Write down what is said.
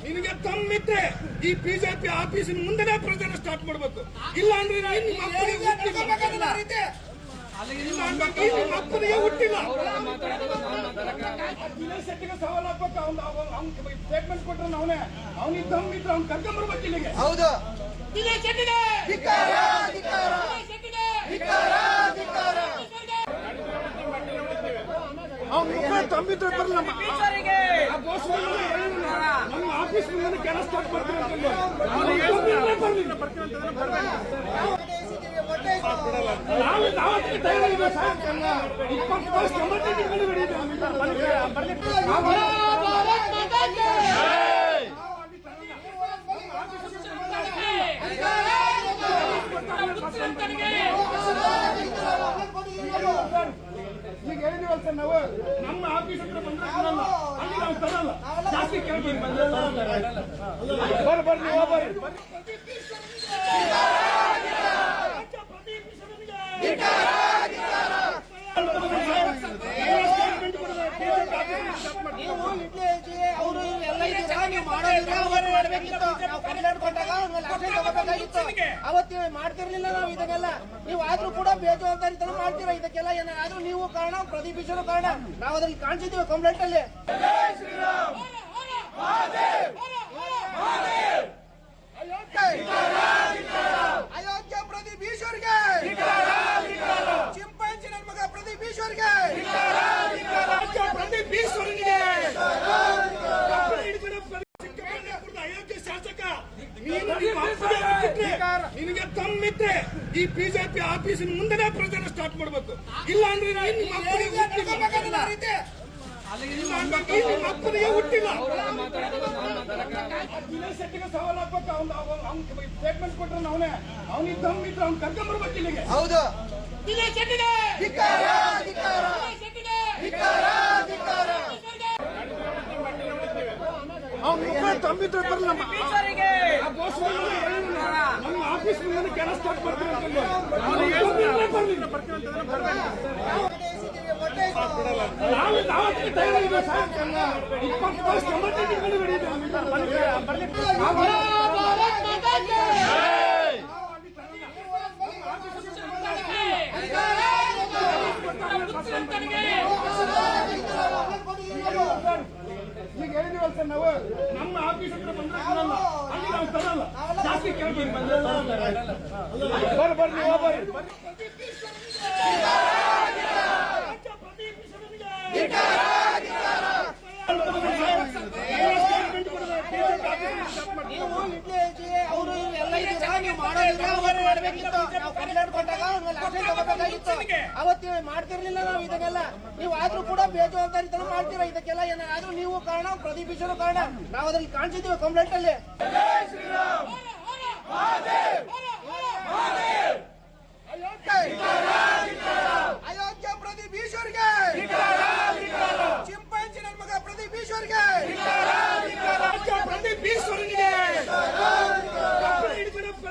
ನಿನಗೆ ತಮ್ಮಿದ್ರೆ ಈ ಬಿಜೆಪಿ ಆಫೀಸಿನ ಮುಂದೆನೇ ಪ್ರಚಾರ ಸ್ಟಾರ್ಟ್ ಮಾಡಬೇಕು. ಇಲ್ಲ ಅಂದ್ರೆ ಮಕ್ಕಳಿಗೆ ಹುಟ್ಟಿಲ್ಲ ಸವಾಲ್ ಹಾಕ್ಬೇಕು. ಅವ್ನು ಸ್ಟೇಟ್ಮೆಂಟ್ ಕೊಟ್ರೆ ಅವನಿಗೆ ತಮ್ಮಿದ್ರೆ ಅವ್ನು ಕರ್ಕೊಂಡ್ಬರ್ಬೇಕು ಇಲ್ಲಿಗೆ. ಹೌದು ತಮ್ಮಿದ್ರೆ ಬರಲ್ಲ ನಮ್ಮ ಆಫೀಸ್ ಮುಂದೆ ಕೆಲಸ ಸ್ಟಾರ್ಟ್ ಮಾಡ್ತೀವಿ ಈಗ ಹೇಳಿದೀವಲ್ಲ ಸರ್, ನಾವು ನಮ್ಮ ಆಫೀಸ್ ಹತ್ರ ಬಂದ್ರೆ ಕೊಡಲ್ಲ, ಅಲ್ಲಿ ನಾವು ತರಲ್ಲ, ಜಾಸ್ತಿ ಕೇಳ್ತೀವಿ. ಬರ್ರಿ ನೀವು ಬರ್ರಿ. ಅವರು ಎಲ್ಲ ನೀವು ಮಾಡಬೇಕಿತ್ತು. ನಾವು ಕಂಪ್ಲೇಂಟ್ ಕೊಟ್ಟಾಗ ತಗೋಬೇಕಾಗಿತ್ತು. ಅವತ್ತು ಮಾಡ್ತಿರ್ಲಿಲ್ಲ ನಾವು ಇದನ್ನೆಲ್ಲ. ನೀವು ಆದ್ರೂ ಕೂಡ ಬೇಜವಾಬ್ದಾರಿತನ ಮಾಡ್ತೀರಾ ಇದಕ್ಕೆಲ್ಲ. ಏನಾದ್ರೂ ನೀವು ಕಾರಣ, ಪ್ರದೀಪ್ ಈಶ್ವರ ಕಾರಣ. ನಾವು ಅದ್ರಲ್ಲಿ ಕಾಣಿಸಿದ್ದೀವಿ ಕಂಪ್ಲೇಂಟ್ ಅಲ್ಲಿ. ಅಯೋಗ್ಯ ಪ್ರದೀಪ್ ಈಶ್ವರ್ಗೆ, ಚಿಂಪಾಂಜಿ ನನ್ನ ಮಗ ಪ್ರದೀಪ್ ಈಶ್ವರ್ಗೆ, ಪ್ರದೀಪ್ ಈಶ್ವರನಿಗೆ, ಅಯೋಗ್ಯ ಶಾಸಕ ನಿನಗೆ ತಮ್ಮಿದ್ರೆ ಈ ಬಿಜೆಪಿ ಆಫೀಸಿನ ಮುಂದೆನೇ ಪ್ರಚಾರ ಸ್ಟಾರ್ಟ್ ಮಾಡಬೇಕು. ಇಲ್ಲ ಅಂದ್ರೆ ಮಕ್ಕಳಿಗೆ ಹುಟ್ಟಿಲ್ಲ ಸವಾಲ್ ಹಾಕ್ಬೇಕು. ಅವ್ನು ಸ್ಟೇಟ್ಮೆಂಟ್ ಕೊಟ್ರೆ ಅವನಿಗೆ ತಮ್ಮಿದ್ರೆ ಅವ್ನು ಕರ್ಕೊಂಡ್ಬರ್ಬೇಕು ಇಲ್ಲಿಗೆ. ಹೌದು ತಮ್ಮಿದ್ರೆ ಬರಲ್ಲ ನಮ್ಮ ಆಫೀಸ್ ಮುಂದೆ ಕೆಲಸ ಸ್ಟಾರ್ಟ್ ಮಾಡ್ತೀವಿ. ಈಗ ಹೇಳಿದೀವಲ್ಲ ಸರ್, ನಾವು ನಮ್ಮ ಆಫೀಸ್ ಹತ್ರ ಬಂದ್ರೆ ಕೊಡಲ್ಲ, ಅಲ್ಲಿ ನಾವು ತರಲ್ಲ, ಜಾಸ್ತಿ ಕೇಳ್ತೀವಿ. ಬರ್ರಿ ನೀವು ಬರ್ರಿ. ಅವರು ಎಲ್ಲ ನೀವು ಮಾಡಬೇಕಿತ್ತು. ನಾವು ಕಂಪ್ಲೇಂಟ್ ಕೊಟ್ಟಾಗ ತಗೋಬೇಕಾಗಿತ್ತು. ಅವತ್ತು ಮಾಡ್ತಿರ್ಲಿಲ್ಲ ನಾವು ಇದನ್ನೆಲ್ಲ. ನೀವು ಆದ್ರೂ ಕೂಡ ಬೇಜವಾಬ್ದಾರಿತನ ಮಾಡ್ತೀರಾ ಇದಕ್ಕೆಲ್ಲ. ಏನಾದ್ರೂ ನೀವು ಕಾರಣ, ಪ್ರದೀಪ್ ಈಶ್ವರ ಕಾರಣ. ನಾವು ಅದ್ರಲ್ಲಿ ಕಾಣಿಸಿದ್ದೀವಿ ಕಂಪ್ಲೇಂಟ್ ಅಲ್ಲಿ. ಅಯೋಗ್ಯ